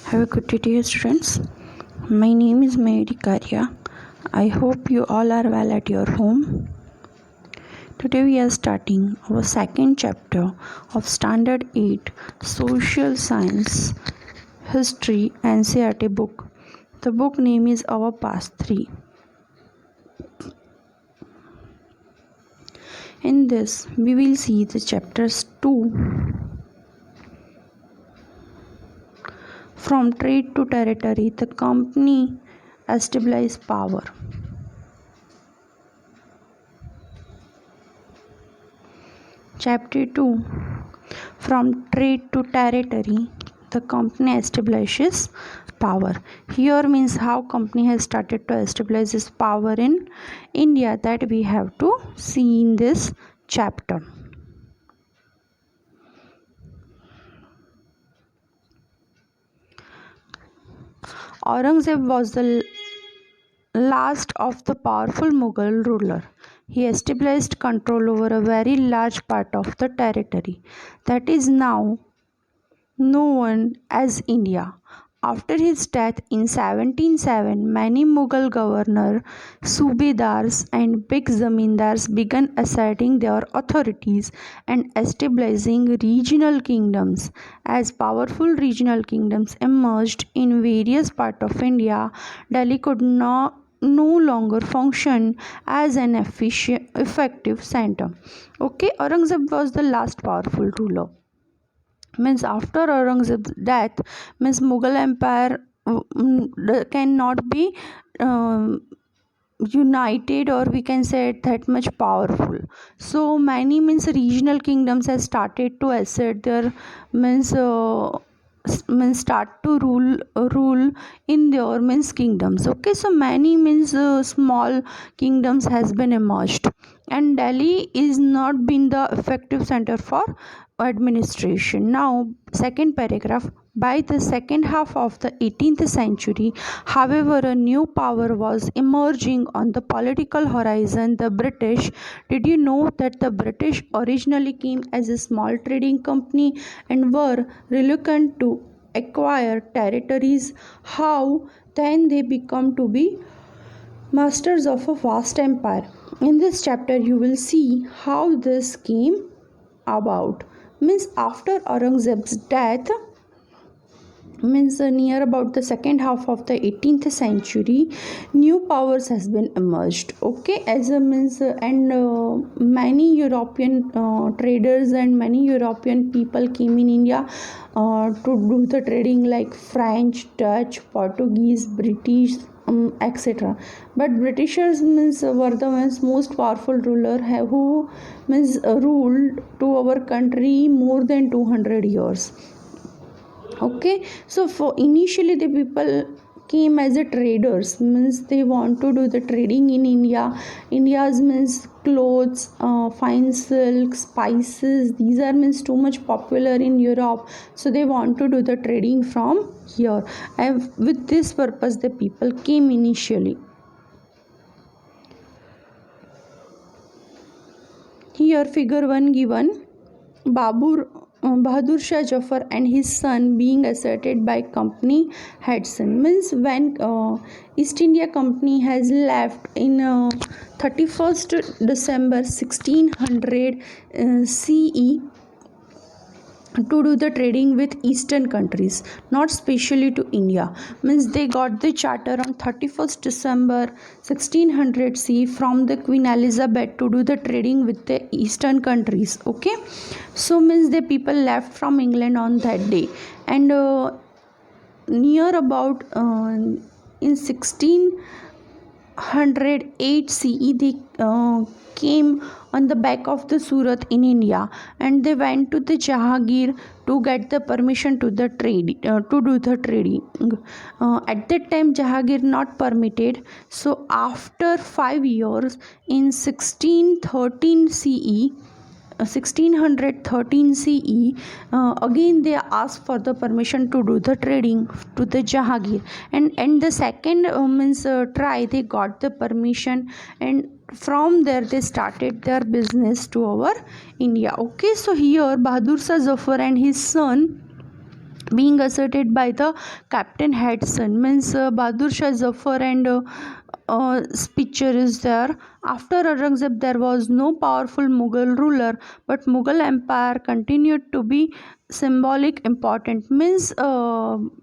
Have a good day, dear students. My name is Mayuri Karya. I hope you all are well at your home. Today we are starting our second chapter of Standard 8 Social Science History NCERT book. The book name is Our Past 3. In this, we will see the chapters 2 from trade to territory, the company established power. Chapter 2 from trade to territory, the company establishes power. Here means how company has started to establish its power in India, that we have to see in this chapter. Aurangzeb was the last of the powerful Mughal ruler. He established control over a very large part of the territory that is now known as India. After his death in 1707, many Mughal governors, subedars and big zamindars began asserting their authorities and establishing regional kingdoms. As powerful regional kingdoms emerged in various parts of India, Delhi could no longer function as an effective center. Aurangzeb was the last powerful ruler. Means after Aurangzeb's death, means Mughal Empire cannot be united, or we can say that much powerful. So many means regional kingdoms have started to assert their means start to rule in their means kingdoms. So many means small kingdoms has been emerged, and Delhi is not been the effective center for administration. Now second paragraph, by the second half of the 18th century, however, a new power was emerging on the political horizon, the British. Did you know that the British originally came as a small trading company and were reluctant to acquire territories? How then they become to be masters of a vast empire? In this chapter you will see how this came about. Means after Aurangzeb's death, means near about the second half of the 18th century, new powers has been emerged. As a means many European traders and many European people came in India to do the trading, like French, Dutch, Portuguese, British, etc. But Britishers means were the most powerful ruler who means ruled to our country more than 200 years. So for initially the people came as a traders, means they want to do the trading in India's means clothes, fine silk, spices, these are means too much popular in Europe, so they want to do the trading from here, and with this purpose the people came initially. Here figure 1 given, Bahadur Shah Jafar and his son being asserted by company Hudson. Means when East India Company has left in 31st December 1600 CE to do the trading with eastern countries, not specially to India. Means they got the charter on 31st December 1600 CE from the Queen Elizabeth to do the trading with the eastern countries. So means the people left from England on that day, and near about in 1608 CE they came on the back of the Surat in India, and they went to the Jahangir to get the permission to the trade to do the trading. At that time Jahangir not permitted, so after 5 years in 1613 CE, again they asked for the permission to do the trading to the Jahangir, and the second try they got the permission, and from there they started their business to our India. So here Bahadur Shah Zafar and his son being asserted by the Captain Hudson. Means Bahadur Shah Zafar and picture is there. After Aurangzeb, there was no powerful Mughal ruler, but Mughal Empire continued to be symbolic important. Means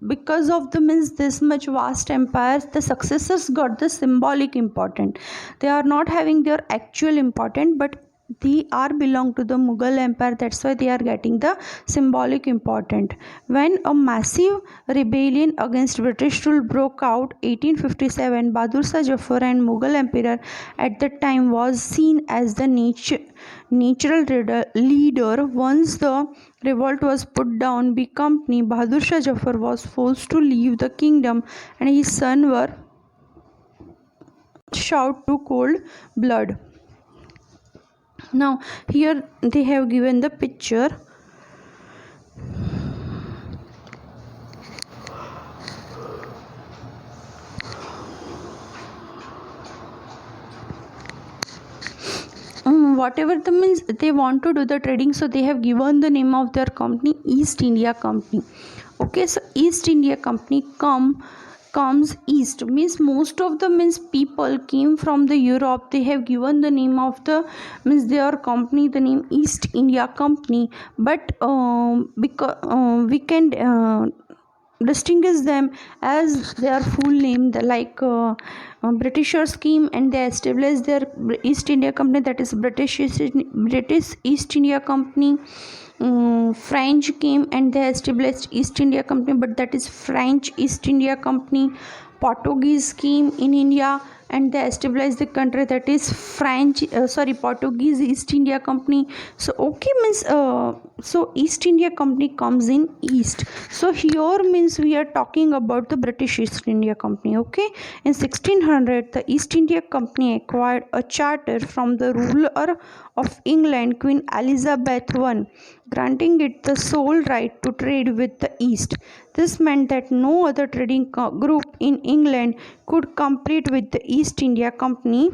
because of the means this much vast empires, the successors got the symbolic important. They are not having their actual important, but they are belong to the Mughal Empire. That's why they are getting the symbolic important. When a massive rebellion against British rule broke out 1857, Bahadur Shah Zafar and Mughal Emperor at the time was seen as the natural leader. Once the revolt was put down by company, Bahadur Shah Zafar was forced to leave the kingdom and his son were shot to cold blood. Now here they have given the picture. Whatever the means they want to do the trading, so they have given the name of their company East India Company. Okay, so East India Company comes east, means most of the means people came from the Europe. They have given the name of the means their company the name East India Company, but because we can distinguish them as their full name, Britishers came and they established their East India Company, that is British East India Company. French came and they established East India Company, but that is French East India Company. Portuguese came in India and they established the country, that is Portuguese East India Company. So okay, means so East India Company comes in east. So here means we are talking about the British East India Company. Okay, in 1600 the East India Company acquired a charter from the ruler of England, Queen Elizabeth I, granting it the sole right to trade with the East. This meant that no other trading group in England could compete with the East India Company.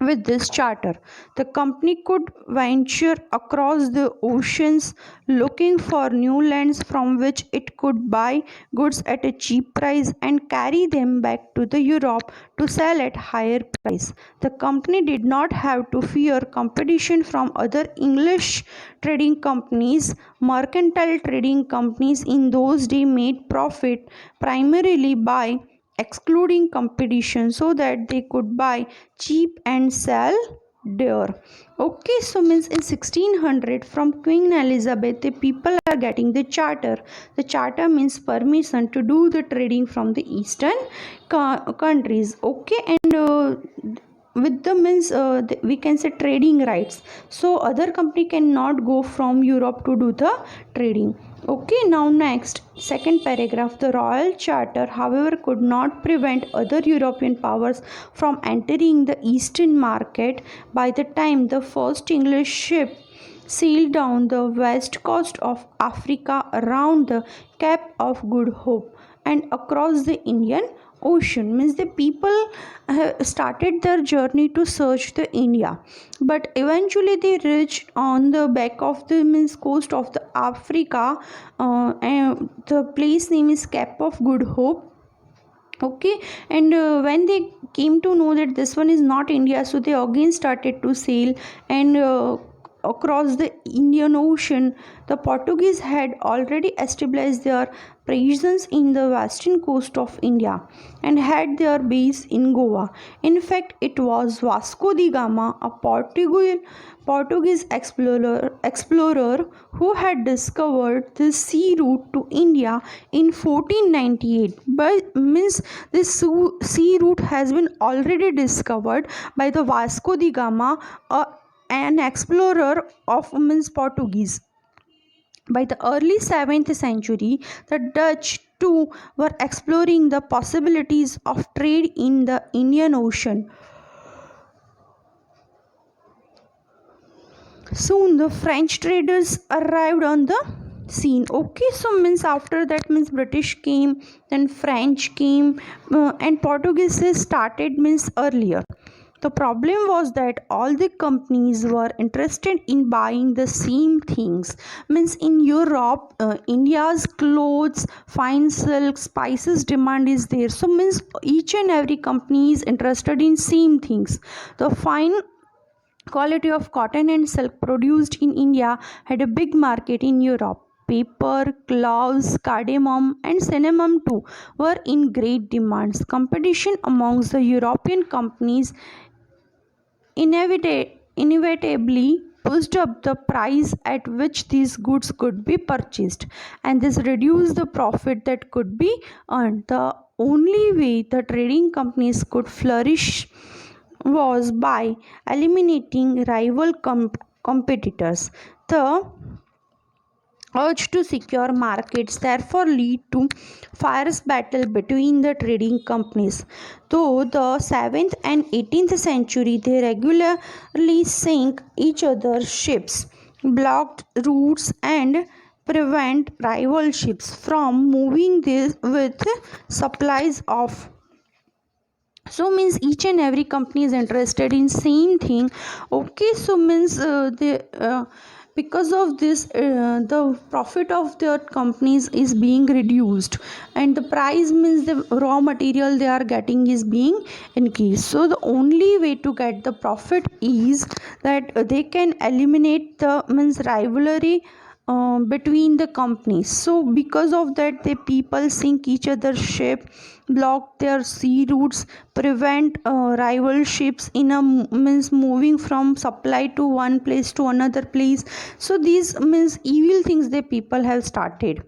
With this charter, the company could venture across the oceans looking for new lands from which it could buy goods at a cheap price and carry them back to the Europe to sell at higher price. The company did not have to fear competition from other English trading companies. Mercantile trading companies in those days made profit primarily by excluding competition so that they could buy cheap and sell dear. Okay, so means in 1600 from Queen Elizabeth the people are getting the charter. The charter means permission to do the trading from the eastern countries. Okay, and with the means we can say trading rights, so other company cannot go from Europe to do the trading. Okay, now next second paragraph, the royal charter however could not prevent other European powers from entering the eastern market. By the time the first English ship sailed down the west coast of Africa around the Cape of Good Hope and across the Indian Ocean, means the people started their journey to search the India, but eventually they reached on the back of the means coast of the Africa, and the place name is Cape of Good Hope. Okay, and when they came to know that this one is not India, so they again started to sail and across the Indian Ocean. The Portuguese had already established their presence in the western coast of India and had their base in Goa. In fact, it was Vasco da Gama, a Portuguese explorer who had discovered the sea route to India in 1498. But means this sea route has been already discovered by the Vasco da Gama, an explorer of means Portuguese. By the early 7th century, the Dutch too were exploring the possibilities of trade in the Indian Ocean. Soon the French traders arrived on the scene. Okay, so means after that means British came, then French came, and Portuguese started means earlier. The problem was that all the companies were interested in buying the same things. Means in Europe, India's clothes, fine silk, spices demand is there. So means each and every company is interested in same things. The fine quality of cotton and silk produced in India had a big market in Europe. Paper, cloves, cardamom, and cinnamon too were in great demands. Competition amongst the European companies inevitably pushed up the price at which these goods could be purchased, and this reduced the profit that could be earned. The only way the trading companies could flourish was by eliminating rival competitors. The urge to secure markets therefore lead to fierce battle between the trading companies. Though the 7th and 18th century they regularly sank each other's ships, blocked routes and prevent rival ships from moving this with supplies of. So means each and every company is interested in same thing. Okay, so means because of this the profit of their companies is being reduced, and the price means the raw material they are getting is being increased. So the only way to get the profit is that they can eliminate the means rivalry between the companies. So because of that the people sink each other's ship, block their sea routes, prevent rival ships in a means moving from supply to one place to another place. So these means evil things the people have started.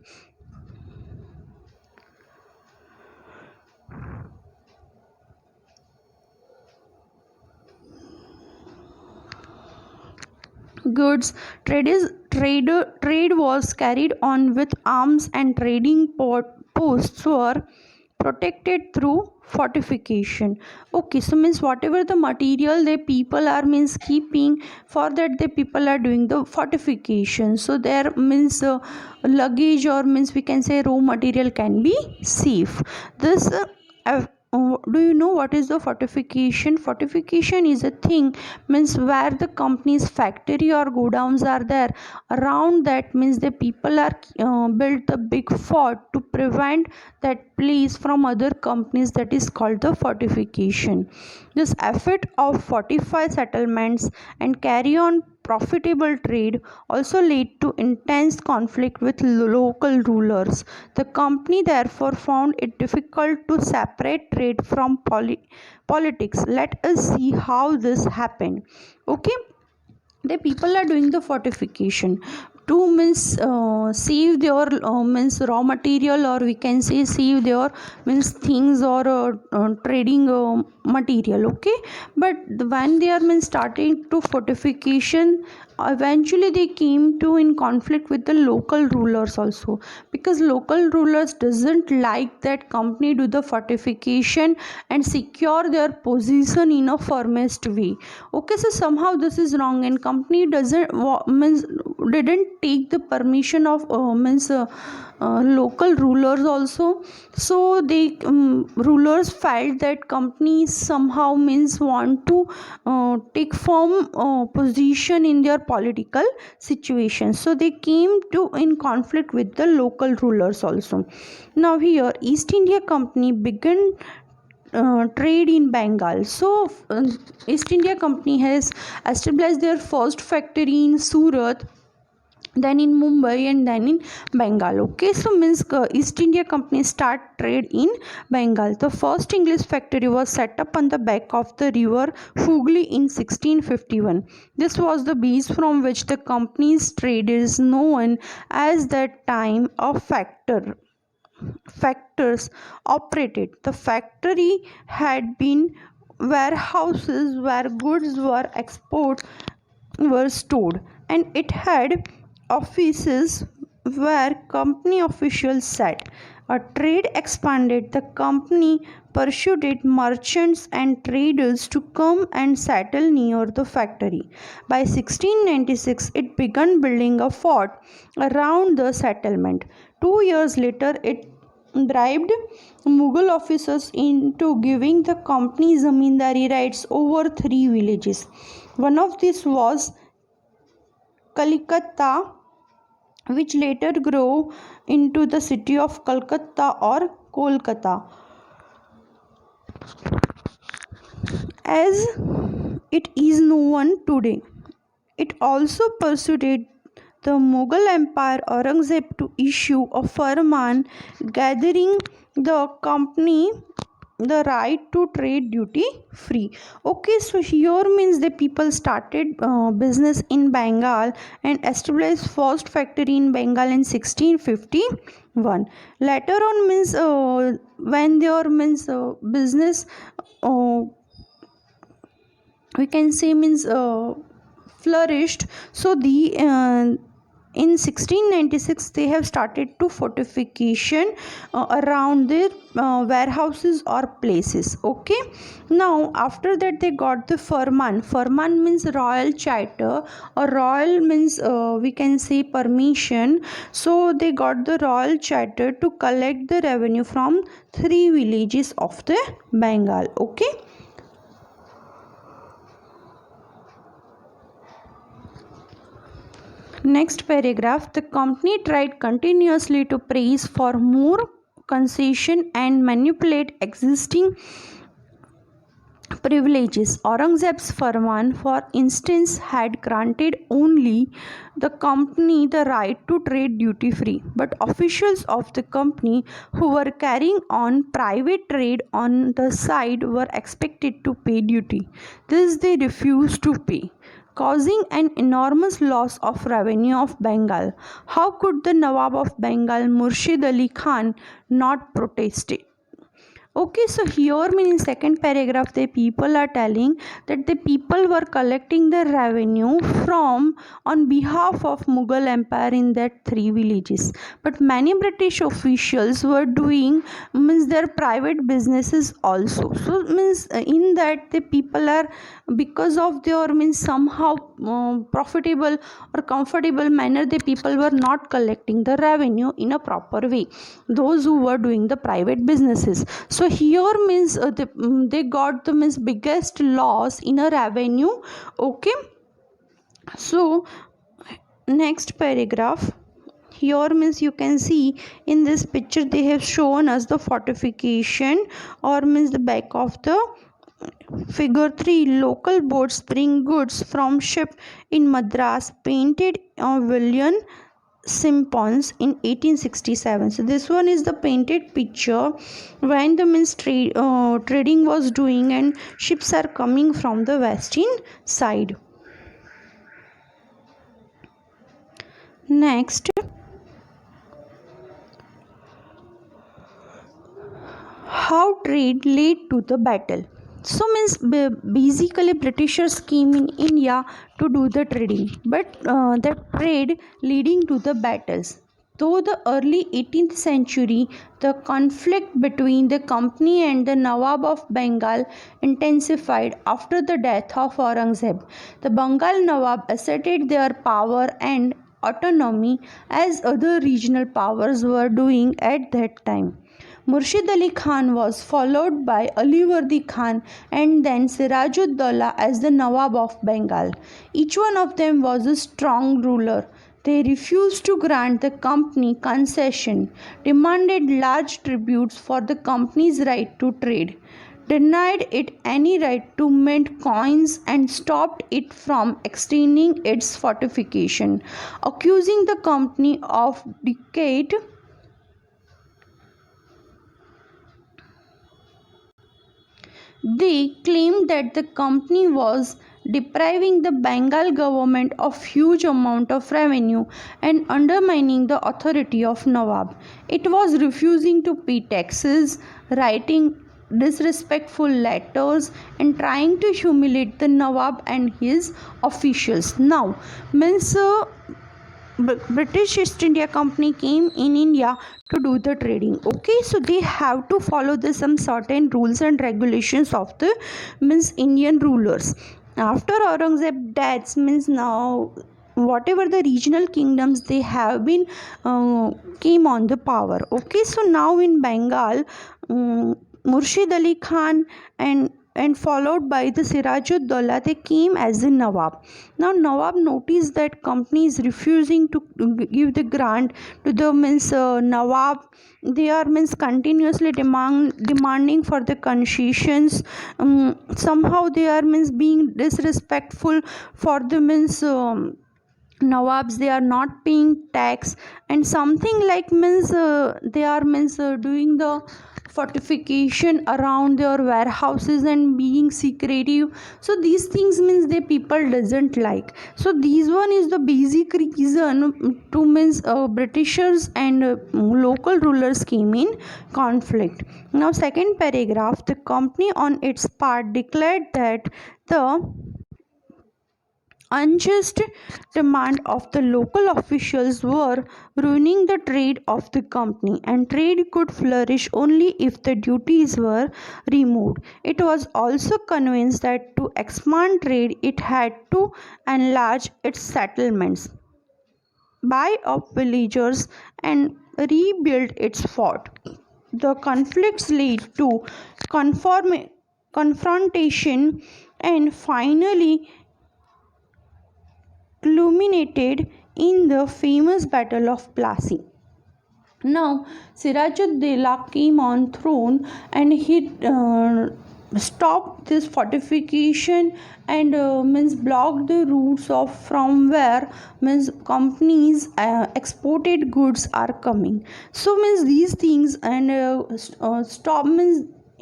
Goods trade was carried on with arms, and trading posts were protected through fortification. Okay, so means whatever the material the people are means keeping, for that the people are doing the fortification. So there means luggage, or means we can say raw material can be safe. This do you know what is the fortification? Fortification is a thing means where the company's factory or godowns are there. Around that means the people are built a big fort to prevent that place from other companies. That is called the fortification. This effort of fortify settlements and carry on profitable trade also led to intense conflict with local rulers. The company therefore found it difficult to separate trade from politics. Let us see how this happened. Okay, the people are doing the fortification to means save their means raw material, or we can say save their means things, or trading material. Okay, but when they are means starting to fortification, eventually they came to in conflict with the local rulers also, because local rulers doesn't like that company do the fortification and secure their position in a firmest way. Okay, so somehow this is wrong, and company doesn't means didn't take the permission of means local rulers also. So they rulers felt that companies somehow means want to take firm position in their political situation. So they came to in conflict with the local rulers also. Now here East India Company began trade in Bengal. So East India Company has established their first factory in Surat, then in Mumbai, and then in Bengal. Okay, so means East India Company start trade in Bengal. The first English factory was set up on the bank of the river Hooghly in 1651. This was the base from which the company's trade is known as that time of factors operated. The factory had been warehouses where goods were stored, and it had offices where company officials sat. A trade expanded. The company persuaded merchants and traders to come and settle near the factory. By 1696, it began building a fort around the settlement. 2 years later, it bribed Mughal officers into giving the company zamindari rights over 3 villages. One of these was Kalikata, which later grew into the city of Calcutta or Kolkata, as it is known today. It also persuaded the Mughal Empire Aurangzeb to issue a farman gathering the company the right to trade duty free. Okay, so here means the people started business in Bengal and established first factory in Bengal in 1651. Later on means when their means business uh, we can say means flourished, so the in 1696 they have started to fortification around their warehouses or places. Okay, now after that they got the farman means royal charter, or royal means we can say permission. So they got the royal charter to collect the revenue from 3 villages of the Bengal. Okay. Next paragraph, the company tried continuously to praise for more concession and manipulate existing privileges. Aurangzeb's Farman, for instance, had granted only the company the right to trade duty free, but officials of the company who were carrying on private trade on the side were expected to pay duty. This they refused to pay, causing an enormous loss of revenue of Bengal. How could the Nawab of Bengal, Murshid Ali Khan, not protest it? Okay, so here in second paragraph the people are telling that the people were collecting the revenue from on behalf of Mughal Empire in that 3 villages, but many British officials were doing means their private businesses also. So means in that the people are, because of their means somehow profitable or comfortable manner, the people were not collecting the revenue in a proper way, those who were doing the private businesses. So here means they got the means biggest loss in a revenue. Okay, so next paragraph, here means you can see in this picture they have shown us the fortification, or means the back of the figure 3. Local boats bring goods from ship in Madras, painted William Simpons in 1867. So this one is the painted picture when the means trading was doing and ships are coming from the western side. Next, how trade led to the battle. So means basically Britishers came in India to do the trading, but the trade leading to the battles. Though the early 18th century, the conflict between the company and the Nawab of Bengal intensified after the death of Aurangzeb. The Bengal Nawab asserted their power and autonomy as other regional powers were doing at that time. Murshid Ali Khan was followed by Alivardi Khan and then Sirajud-Daulah as the Nawab of Bengal. Each one of them was a strong ruler. They refused to grant the company concession, demanded large tributes for the company's right to trade, denied it any right to mint coins, and stopped it from extending its fortification, accusing the company of deceit. They claimed that the company was depriving the Bengal government of huge amount of revenue and undermining the authority of Nawab. It was refusing to pay taxes, writing disrespectful letters, and trying to humiliate the Nawab and his officials. Now, means British East India Company came in India to do the trading. Okay, so they have to follow some certain rules and regulations of the means Indian rulers. After Aurangzeb death, means now whatever the regional kingdoms they have been came on the power. Okay, so now in Bengal, Murshid Ali Khan and followed by the Sirajuddaulah, they came as a Nawab. Now Nawab noticed that company is refusing to give the grant to the Nawab. They are continuously demanding for the concessions. Somehow they are being disrespectful for the Nawabs. They are not paying tax and something like they are doing the fortification around their warehouses and being secretive. So these things the people doesn't like. So these one is the basic reason to Britishers and local rulers came in conflict. Now second paragraph, the company on its part declared that the unjust demand of the local officials were ruining the trade of the company, and trade could flourish only if the duties were removed. It was also convinced that to expand trade it had to enlarge its settlements, buy up villagers, and rebuild its fort. The conflicts led to confrontation and finally culminated in the famous Battle of Plassey. Now, Sirajuddaulah came on throne and he stopped this fortification and blocked the routes of from where companies exported goods are coming. So these things and stop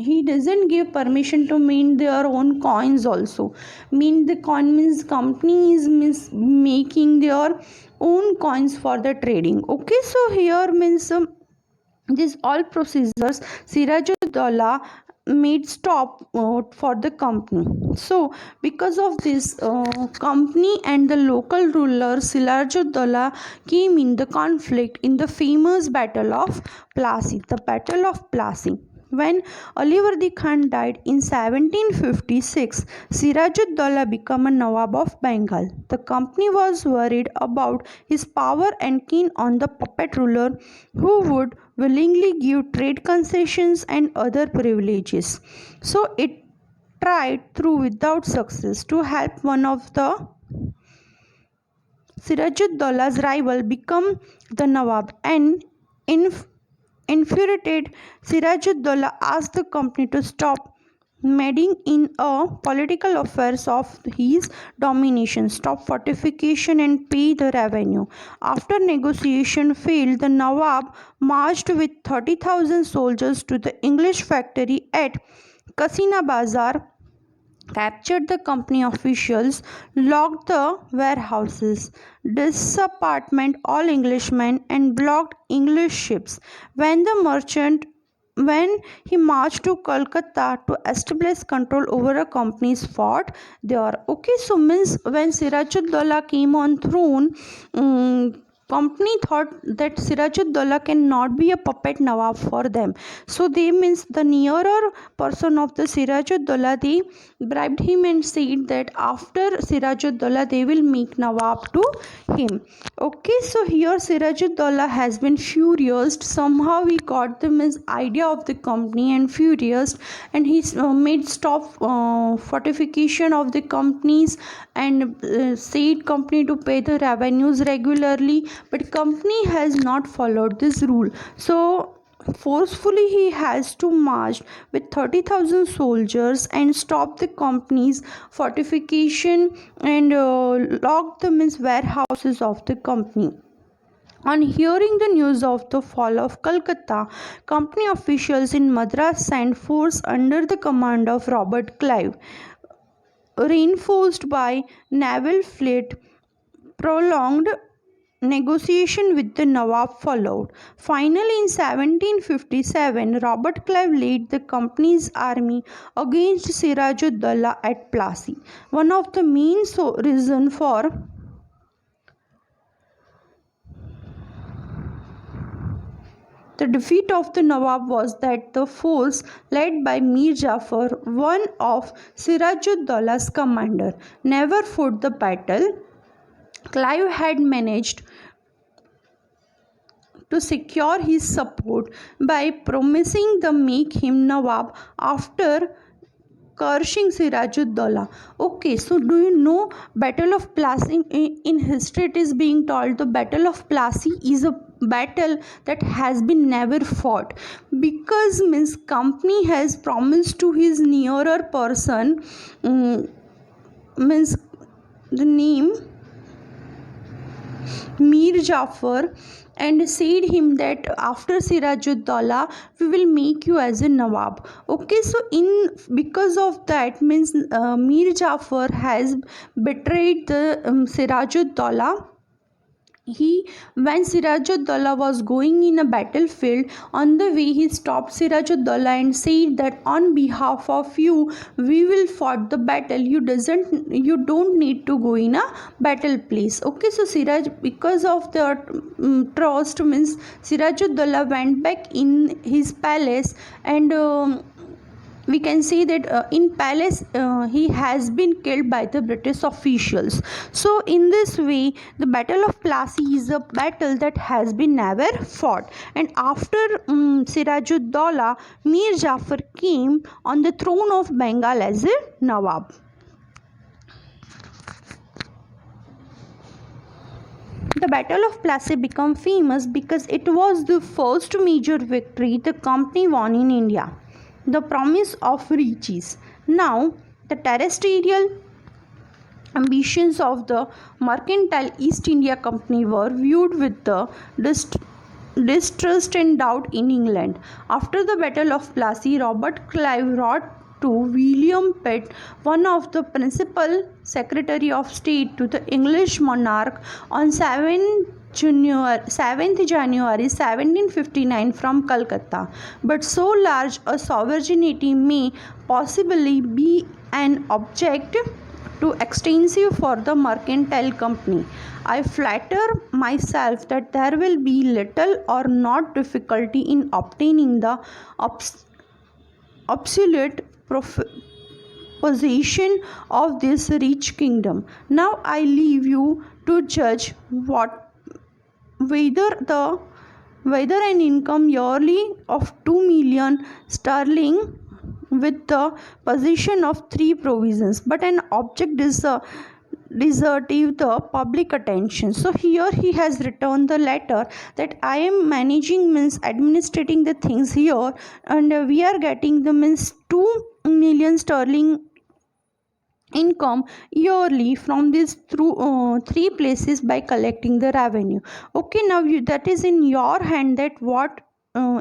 he doesn't give permission to mint their own coins also. The coin companies making their own coins for the trading. Okay, so here these all procedures Sirajuddaulah made stop for the company. So because of this company and the local ruler Sirajuddaulah came in the conflict in the famous Battle of Plassey. The Battle of Plassey. When Alivardi Khan died in 1756, Sirajuddaulah became a Nawab of Bengal. The company was worried about his power and keen on the puppet ruler who would willingly give trade concessions and other privileges. So it tried through without success to help one of the Sirajuddaullah's rival become the Nawab, and infuriated, Sirajuddaulah asked the company to stop meddling in political affairs of his domination, stop fortification and pay the revenue. After negotiation failed, the Nawab marched with 30,000 soldiers to the English factory at Kasina Bazar, captured the company officials, locked the warehouses, disappointed all Englishmen, and blocked English ships. When he marched to Kolkata to establish control over a company's fort there. Okay, so when Sirajuddaulah came on throne, company thought that Sirajuddaulah cannot be a puppet Nawab for them. So they the nearer person of the Sirajuddaulah, they bribed him and said that after Sirajuddaulah they will make Nawab to him. Okay, so here Sirajuddaulah has been furious. Somehow he got the idea of the company and furious, and he made stop fortification of the companies and said company to pay the revenues regularly, but company has not followed this rule. So forcefully he has to march with 30,000 soldiers and stop the company's fortification and lock the warehouses of the company. On hearing the news of the fall of Calcutta, company officials in Madras sent force under the command of Robert Clive, reinforced by naval fleet. Prolonged negotiation with the Nawab followed. Finally, in 1757, Robert Clive led the company's army against Sirajuddaulah at Plassey. One of the main reasons for the defeat of the Nawab was that the force led by Mir Jafar, one of Sirajuddaullah's commander, never fought the battle Clive had managed to secure his support by promising to make him Nawab after crushing Sirajuddaulah. Okay, so do you know Battle of Plassey in history? It is being told the Battle of Plassey is a battle that has been never fought because means company has promised to his nearer person, means the name Mir Jafar, and said him that after Sirajuddaulah we will make you as a Nawab. Okay, so in because of that means Mir Jafar has betrayed the Sirajuddaulah. He When Sirajuddaulah was going in a battlefield, on the way he stopped Sirajuddaulah and said that on behalf of you we will fight the battle. You don't need to go in a battle place. Okay, so Siraj, because of the trust means Sirajuddaulah went back in his palace, and we can say that in palace he has been killed by the British officials. So in this way the Battle of Plassey is a battle that has been never fought. And after Sirajuddaulah, Mir Jafar came on the throne of Bengal as a Nawab. The Battle of Plassey became famous because it was the first major victory the company won in India. The promise of riches. Now, the terrestrial ambitions of the mercantile East India Company were viewed with the distrust and doubt in England. After the Battle of Plassey, Robert Clive wrote to William Pitt, one of the principal Secretary of State to the English monarch, on 7th January 1759 from Calcutta. But so large a sovereignty may possibly be an object too extensive for the mercantile company. I flatter myself that there will be little or not difficulty in obtaining the absolute possession of this rich kingdom. Now I leave you to judge whether an income yearly of 2 million sterling with the possession of 3 provisions, but an object is deserve the public attention. So here he has written the letter that I am managing means administrating the things here, and we are getting the means 2 million sterling income yearly from these through 3 places by collecting the revenue. Okay, now that is in your hand that what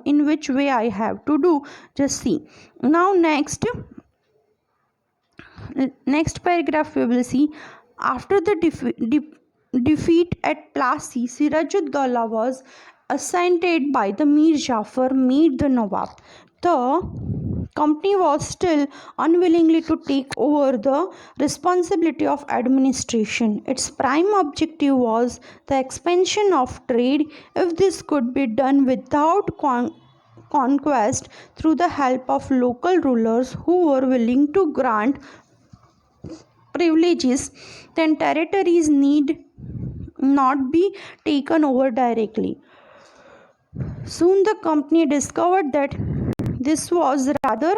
in which way I have to do. Just see. Now next paragraph we will see. After the defeat at Plassey, Sirajuddaulah was assaulted by the Mir Jafar, made the Nawab. The company was still unwillingly to take over the responsibility of administration. Its prime objective was the expansion of trade. If this could be done without conquest through the help of local rulers who were willing to grant privileges, then territories need not be taken over directly. Soon the company discovered that this was rather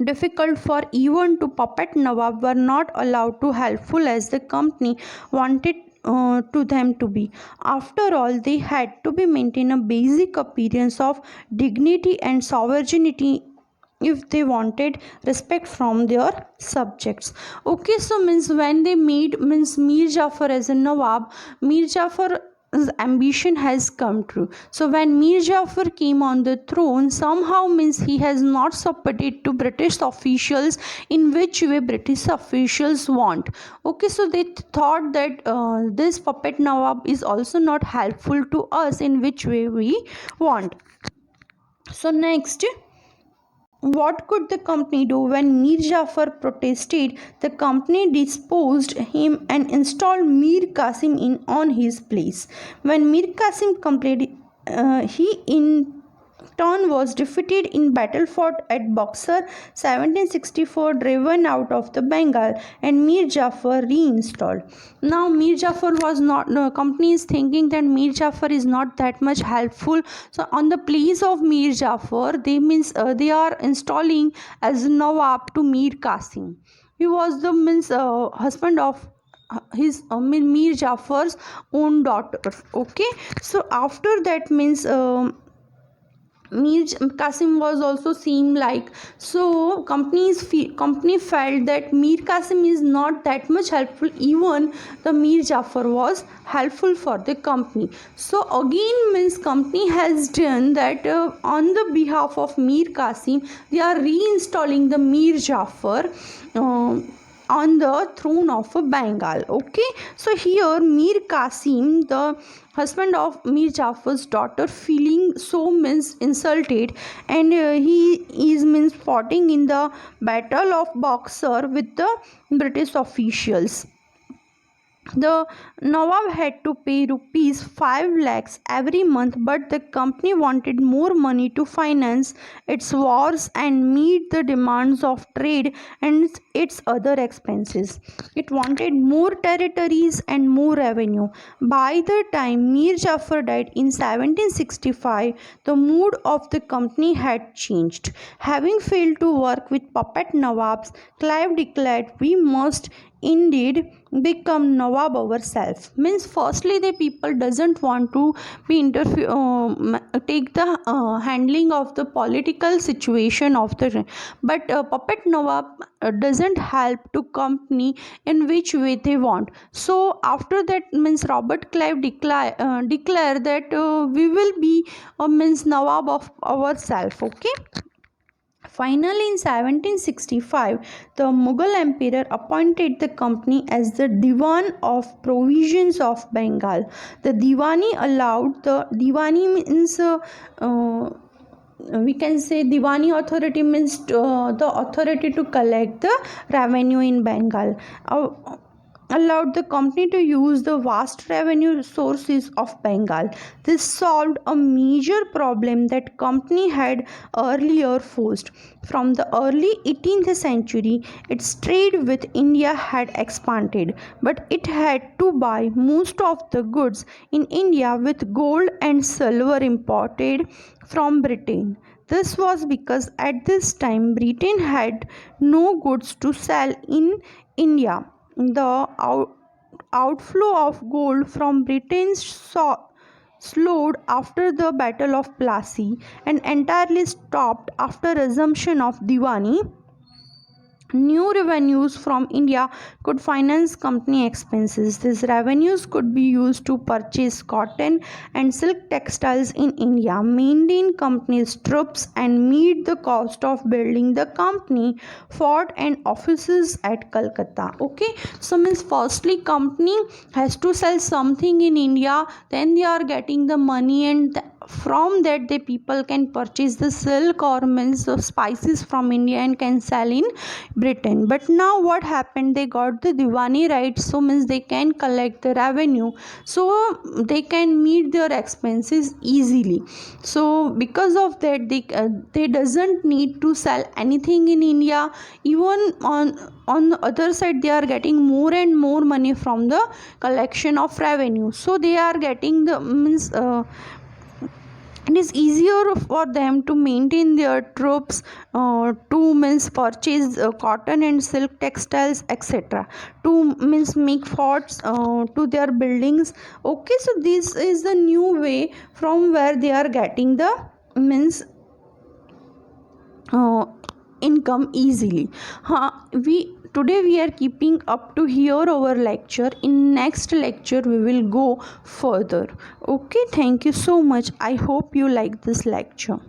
difficult, for even to puppet Nawab were not allowed to helpful as the company wanted to them to be. After all, they had to be maintain a basic appearance of dignity and sovereignty if they wanted respect from their subjects. Okay, so means when they made means Mir Jafar as a Nawab, Mir Jafar's ambition has come true. So when Mir Jafar came on the throne, somehow means he has not submitted to British officials in which way British officials want. Okay, so they thought that this puppet Nawab is also not helpful to us in which way we want. So next, what could the company do when Mir Jafar protested? The company disposed him and installed Mir Qasim on his place. When Mir Qasim completed, he turn was defeated in battle fought at Buxar 1764, driven out of the Bengal, and Mir Jafar reinstalled. Now Mir Jafar was not, the company is thinking that Mir Jafar is not that much helpful, so on the place of Mir Jafar they are installing as Nawab to Mir Qasim. He was the husband of his Mir Jafar's own daughter. Okay, so after that Mir Qasim was also seen like, so company felt that Mir Qasim is not that much helpful, even the Mir Jafar was helpful for the company. So again company has done that on the behalf of Mir Qasim they are reinstalling the Mir Jafar on the throne of Bengal. Okay, so here Mir Qasim, the husband of Mir Jafar's daughter, feeling so insulted, and he is fighting in the battle of Buxar with the British officials. The Nawab had to pay rupees 5 lakhs every month, but the company wanted more money to finance its wars and meet the demands of trade and its other expenses. It wanted more territories and more revenue. By the time Mir Jafar died in 1765, the mood of the company had changed. Having failed to work with puppet Nawabs, Clive declared, "We must indeed become Nawab ourselves." Means firstly the people doesn't want to be take the handling of the political situation of the, but puppet Nawab doesn't help to company in which way they want. So after that Robert Clive declare that we will be Nawab of ourselves. Okay. Finally, in 1765, the Mughal emperor appointed the company as the Diwan of Provisions of Bengal. The Diwani allowed the Diwani means we can say Diwani authority means the authority to collect the revenue in Bengal. Allowed the company to use the vast revenue sources of Bengal. This solved a major problem that company had earlier faced. From the early 18th century, its trade with India had expanded, but it had to buy most of the goods in India with gold and silver imported from Britain. This was because at this time Britain had no goods to sell in India. The outflow of gold from Britain slowed after the Battle of Plassey and entirely stopped after assumption of Diwani. New revenues from India could finance company expenses. These revenues could be used to purchase cotton and silk textiles in India, maintain company's troops, and meet the cost of building the company fort and offices at Calcutta. Okay, so firstly company has to sell something in India, then they are getting the money, and from that the people can purchase the silk or spices from India and can sell in Britain. But now what happened, they got the Diwani rights, so they can collect the revenue, so they can meet their expenses easily. So because of that they doesn't need to sell anything in India. Even on the other side they are getting more and more money from the collection of revenue, so they are getting the it is easier for them to maintain their troops, to purchase cotton and silk textiles, etc., to make forts to their buildings. Okay, so this is the new way from where they are getting the income easily. Today we are keeping up to here our lecture. In next lecture we will go further. Okay, thank you so much. I hope you like this lecture.